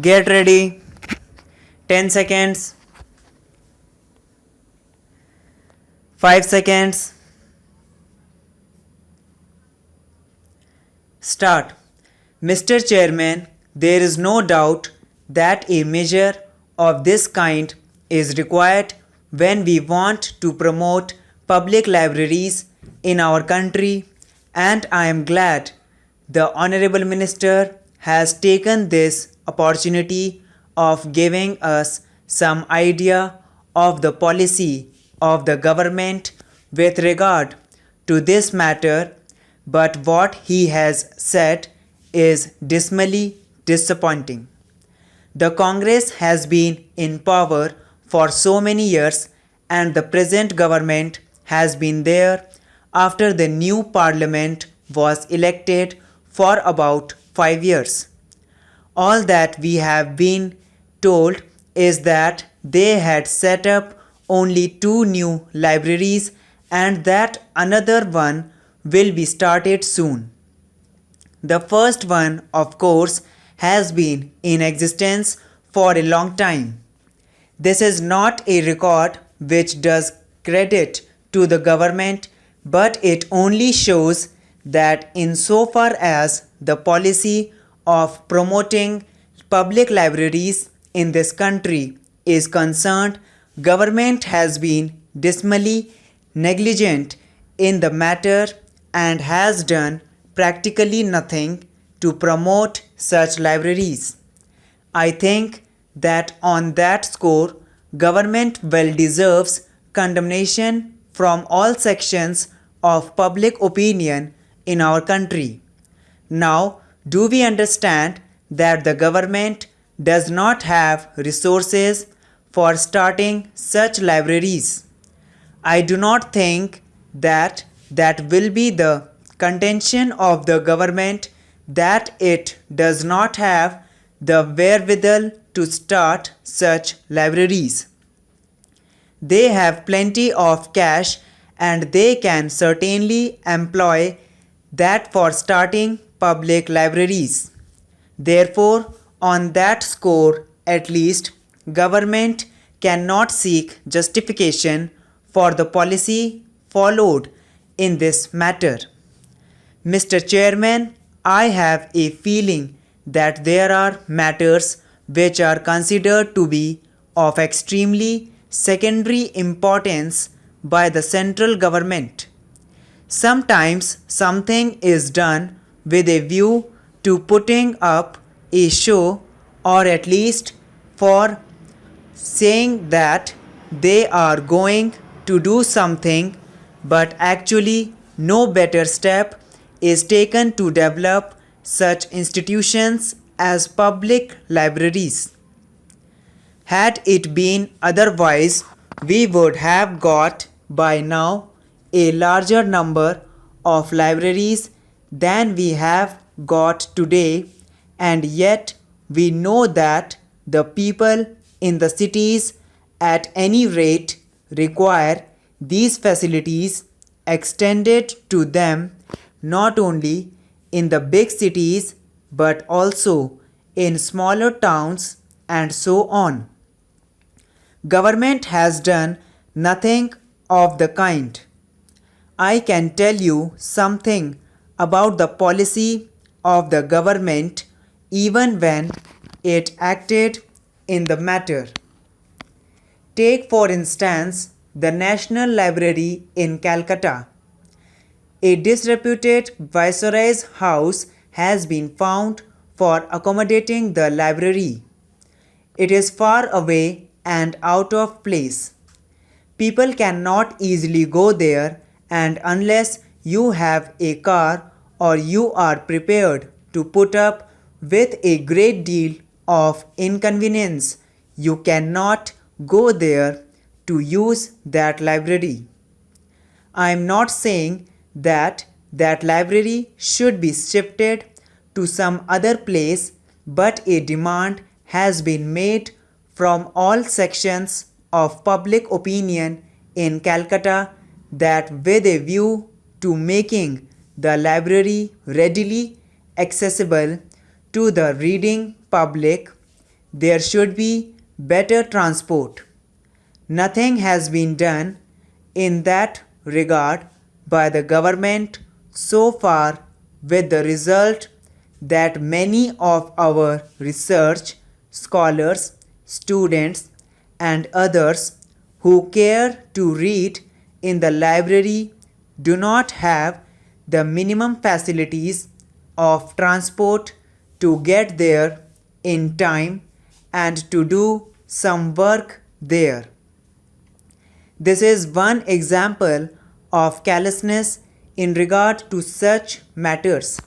Get ready. 10 seconds. 5 seconds. Start. Mr. Chairman, there is no doubt that a measure of this kind is required when we want to promote public libraries in our country, and I am glad the Honorable Minister has taken this opportunity of giving us some idea of the policy of the government with regard to this matter, but what he has said is dismally disappointing. The Congress has been in power for so many years, and the present government has been there after the new parliament was elected for about 5 years. All that we have been told is that they had set up only 2 new libraries and that another one will be started soon. The first one, of course, has been in existence for a long time. This is not a record which does credit to the government, but it only shows that insofar as the policy of promoting public libraries in this country is concerned, government has been dismally negligent in the matter and has done practically nothing to promote such libraries. I think that on that score, government well deserves condemnation from all sections of public opinion in our country. Now, do we understand that the government does not have resources for starting such libraries? I do not think that that will be the contention of the government, that it does not have the wherewithal to start such libraries. They have plenty of cash and they can certainly employ that for starting public libraries. Therefore, on that score at least, government cannot seek justification for the policy followed in this matter. Mr. Chairman, I have a feeling that there are matters which are considered to be of extremely secondary importance by the central government. Sometimes something is done with a view to putting up a show, or at least for saying that they are going to do something, but actually no better step is taken to develop such institutions as public libraries. Had it been otherwise, we would have got by now a larger number of libraries than we have got today, and yet we know that the people in the cities at any rate require these facilities extended to them, not only in the big cities but also in smaller towns and so on. Government has done nothing of the kind. I can tell you something about the policy of the government even when it acted in the matter. Take for instance the National Library in Calcutta. A disreputed viceroy's house has been found for accommodating the library. It is far away and out of place. People cannot easily go there, and unless you have a car or you are prepared to put up with a great deal of inconvenience, you cannot go there to use that library. I am not saying that that library should be shifted to some other place, but a demand has been made from all sections of public opinion in Calcutta that with a view to making the library readily accessible to the reading public, there should be better transport. Nothing has been done in that regard by the government so far, with the result that many of our research scholars, students, and others who care to read in the library do not have the minimum facilities of transport to get there in time and to do some work there. This is one example of callousness in regard to such matters.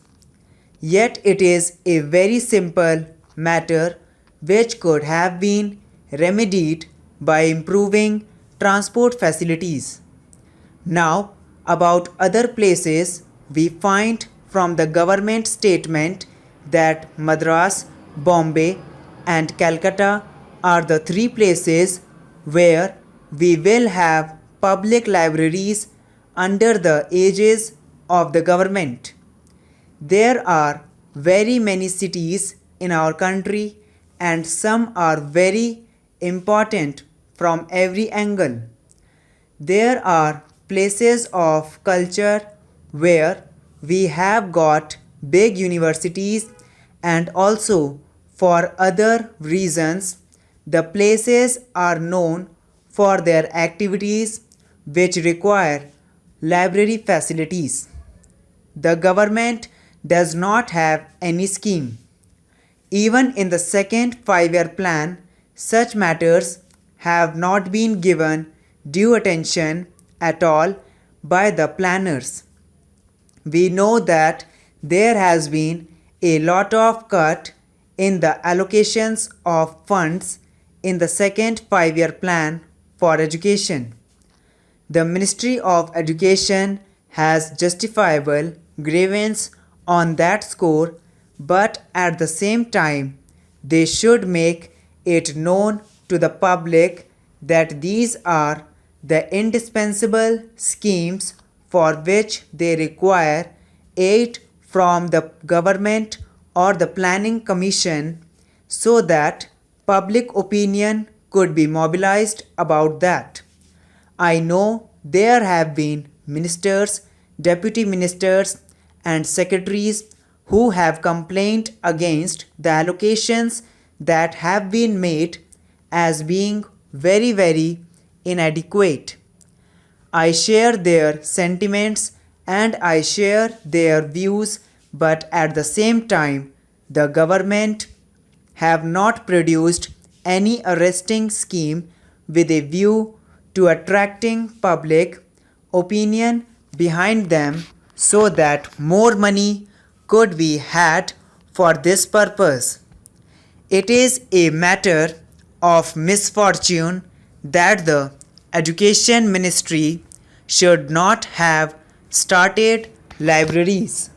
Yet it is a very simple matter which could have been remedied by improving transport facilities. Now, about other places, we find from the government statement that Madras, Bombay, and Calcutta are the three places where we will have public libraries under the aegis of the government. There are very many cities in our country, and some are very important from every angle. There are places of culture where we have got big universities, and also for other reasons the places are known for their activities which require library facilities. The government does not have any scheme. Even in the second 5-year plan, such matters have not been given due attention at all by the planners. We know that there has been a lot of cut in the allocations of funds in the second 5-year plan for education. The Ministry of Education has justifiable grievance on that score, but at the same time they should make it known to the public that these are the indispensable schemes for which they require aid from the government or the planning commission, so that public opinion could be mobilized about that. I know there have been ministers, deputy ministers, and secretaries who have complained against the allocations that have been made as being very inadequate. I share their sentiments and I share their views, but at the same time the government have not produced any arresting scheme with a view to attracting public opinion behind them so that more money could be had for this purpose. It is a matter of misfortune that the Education Ministry should not have started libraries.